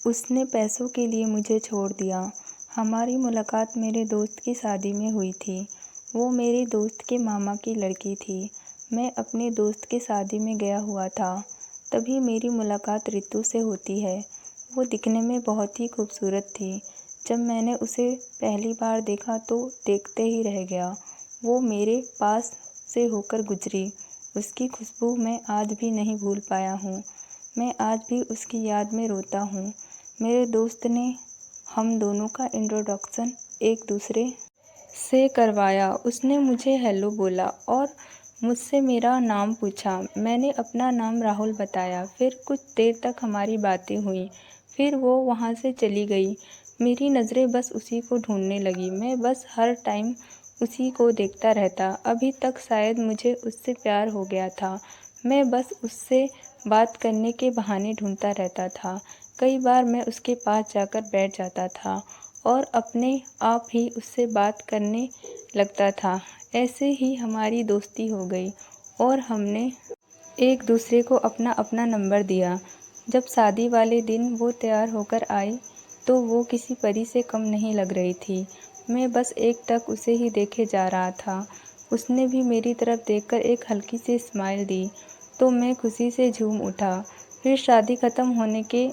उसने पैसों के लिए मुझे छोड़ दिया। हमारी मुलाकात मेरे दोस्त की शादी में हुई थी। वो मेरे दोस्त के मामा की लड़की थी। मैं अपने दोस्त की शादी में गया हुआ था, तभी मेरी मुलाकात रितु से होती है। वो दिखने में बहुत ही खूबसूरत थी। जब मैंने उसे पहली बार देखा तो देखते ही रह गया। वो मेरे पास से होकर गुजरी। उसकी खुशबू मैं आज भी नहीं भूल पाया हूँ। मैं आज भी उसकी याद में रोता हूँ। मेरे दोस्त ने हम दोनों का इंट्रोडक्शन एक दूसरे से करवाया। उसने मुझे हेलो बोला और मुझसे मेरा नाम पूछा। मैंने अपना नाम राहुल बताया। फिर कुछ देर तक हमारी बातें हुई। फिर वो वहाँ से चली गई। मेरी नज़रें बस उसी को ढूंढने लगी। मैं बस हर टाइम उसी को देखता रहता। अभी तक शायद मुझे उससे प्यार हो गया था। मैं बस उससे बात करने के बहाने ढूंढता रहता था। कई बार मैं उसके पास जाकर बैठ जाता था और अपने आप ही उससे बात करने लगता था। ऐसे ही हमारी दोस्ती हो गई और हमने एक दूसरे को अपना अपना नंबर दिया। जब शादी वाले दिन वो तैयार होकर आई तो वो किसी परी से कम नहीं लग रही थी। मैं बस एकटक उसे ही देखे जा रहा था। उसने भी मेरी तरफ देखकर एक हल्की सी स्माइल दी तो मैं खुशी से झूम उठा। फिर शादी ख़त्म होने के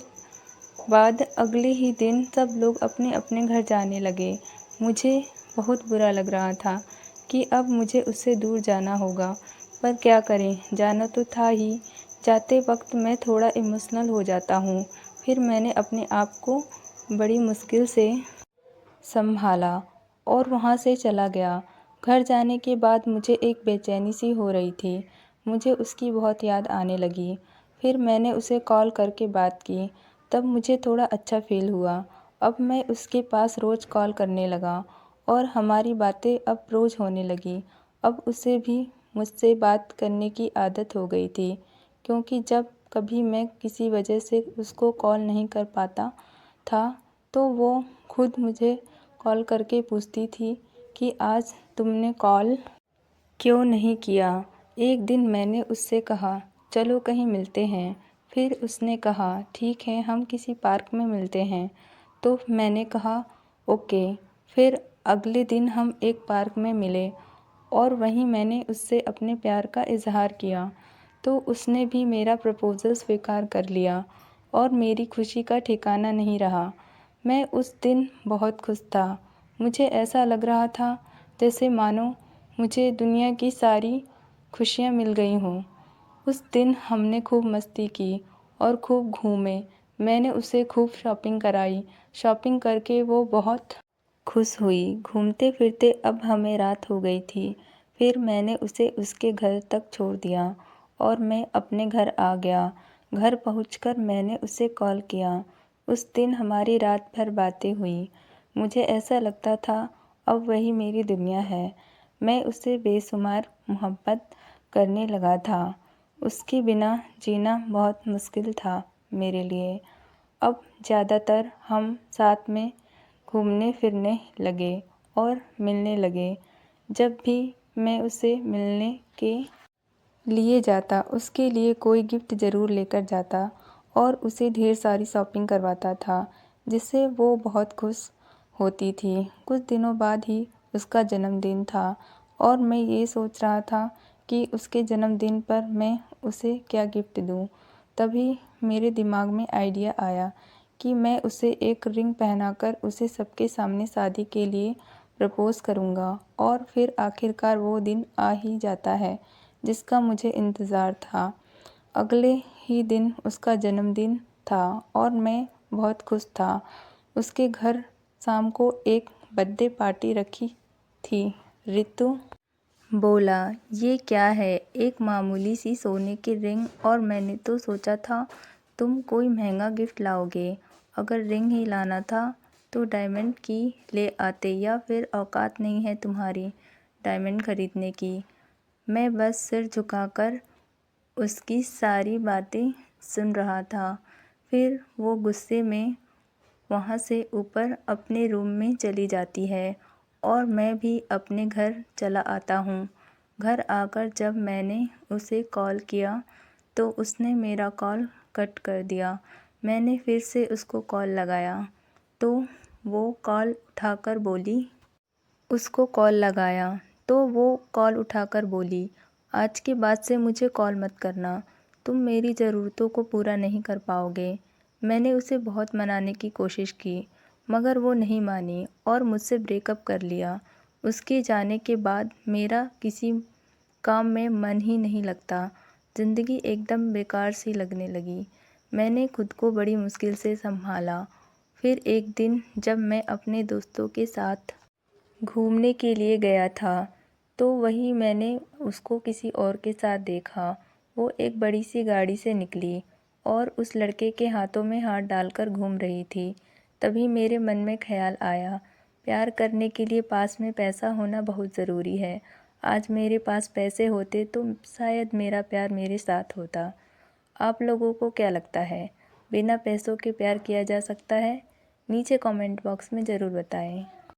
बाद अगले ही दिन सब लोग अपने अपने घर जाने लगे। मुझे बहुत बुरा लग रहा था कि अब मुझे उससे दूर जाना होगा, पर क्या करें, जाना तो था ही। जाते वक्त मैं थोड़ा इमोशनल हो जाता हूँ। फिर मैंने अपने आप को बड़ी मुश्किल से संभाला और वहाँ से चला गया। घर जाने के बाद मुझे एक बेचैनी सी हो रही थी। मुझे उसकी बहुत याद आने लगी। फिर मैंने उसे कॉल करके बात की। तब मुझे थोड़ा अच्छा फ़ील हुआ। अब मैं उसके पास रोज़ कॉल करने लगा और हमारी बातें अब रोज़ होने लगी। अब उसे भी मुझसे बात करने की आदत हो गई थी, क्योंकि जब कभी मैं किसी वजह से उसको कॉल नहीं कर पाता था तो वो खुद मुझे कॉल करके पूछती थी कि आज तुमने कॉल क्यों नहीं किया। एक दिन मैंने उससे कहा चलो कहीं मिलते हैं। फिर उसने कहा ठीक है, हम किसी पार्क में मिलते हैं। तो मैंने कहा ओके। फिर अगले दिन हम एक पार्क में मिले और वहीं मैंने उससे अपने प्यार का इजहार किया। तो उसने भी मेरा प्रपोज़ल स्वीकार कर लिया और मेरी खुशी का ठिकाना नहीं रहा। मैं उस दिन बहुत खुश था। मुझे ऐसा लग रहा था जैसे मानो मुझे दुनिया की सारी खुशियाँ मिल गई हों। उस दिन हमने खूब मस्ती की और खूब घूमे। मैंने उसे खूब शॉपिंग कराई। शॉपिंग करके वो बहुत खुश हुई। घूमते फिरते अब हमें रात हो गई थी। फिर मैंने उसे उसके घर तक छोड़ दिया और मैं अपने घर आ गया। घर पहुंचकर मैंने उसे कॉल किया। उस दिन हमारी रात भर बातें हुई। मुझे ऐसा लगता था अब वही मेरी दुनिया है। मैं उससे बेशुमार मोहब्बत करने लगा था। उसके बिना जीना बहुत मुश्किल था मेरे लिए। अब ज़्यादातर हम साथ में घूमने फिरने लगे और मिलने लगे। जब भी मैं उसे मिलने के लिए जाता उसके लिए कोई गिफ्ट ज़रूर लेकर जाता और उसे ढेर सारी शॉपिंग करवाता था, जिससे वो बहुत खुश होती थी। कुछ दिनों बाद ही उसका जन्मदिन था और मैं ये सोच रहा था कि उसके जन्मदिन पर मैं उसे क्या गिफ्ट दूँ। तभी मेरे दिमाग में आइडिया आया कि मैं उसे एक रिंग पहनाकर उसे सबके सामने शादी के लिए प्रपोज़ करूँगा और फिर आखिरकार वो दिन आ ही जाता है जिसका मुझे इंतज़ार था। अगले ही दिन उसका जन्मदिन था और मैं बहुत खुश था। उसके घर शाम को एक बर्थडे पार्टी रखी थी। रितु बोला ये क्या है, एक मामूली सी सोने की रिंग, और मैंने तो सोचा था तुम कोई महंगा गिफ्ट लाओगे। अगर रिंग ही लाना था तो डायमंड की ले आते, या फिर औकात नहीं है तुम्हारी डायमंड खरीदने की। मैं बस सिर झुकाकर उसकी सारी बातें सुन रहा था। फिर वो गुस्से में वहाँ से ऊपर अपने रूम में चली जाती है और मैं भी अपने घर चला आता हूँ। घर आकर जब मैंने उसे कॉल किया तो उसने मेरा कॉल कट कर दिया। मैंने फिर से उसको कॉल लगाया तो वो कॉल उठाकर बोली, आज के बाद से मुझे कॉल मत करना, तुम मेरी ज़रूरतों को पूरा नहीं कर पाओगे। मैंने उसे बहुत मनाने की कोशिश की मगर वो नहीं मानी और मुझसे ब्रेकअप कर लिया। उसके जाने के बाद मेरा किसी काम में मन ही नहीं लगता, ज़िंदगी एकदम बेकार सी लगने लगी। मैंने खुद को बड़ी मुश्किल से संभाला। फिर एक दिन जब मैं अपने दोस्तों के साथ घूमने के लिए गया था तो वहीं मैंने उसको किसी और के साथ देखा। वो एक बड़ी सी गाड़ी से निकली और उस लड़के के हाथों में हाथ डालकर घूम रही थी। तभी मेरे मन में ख़्याल आया, प्यार करने के लिए पास में पैसा होना बहुत ज़रूरी है। आज मेरे पास पैसे होते तो शायद मेरा प्यार मेरे साथ होता। आप लोगों को क्या लगता है, बिना पैसों के प्यार किया जा सकता है? नीचे कमेंट बॉक्स में ज़रूर बताएं।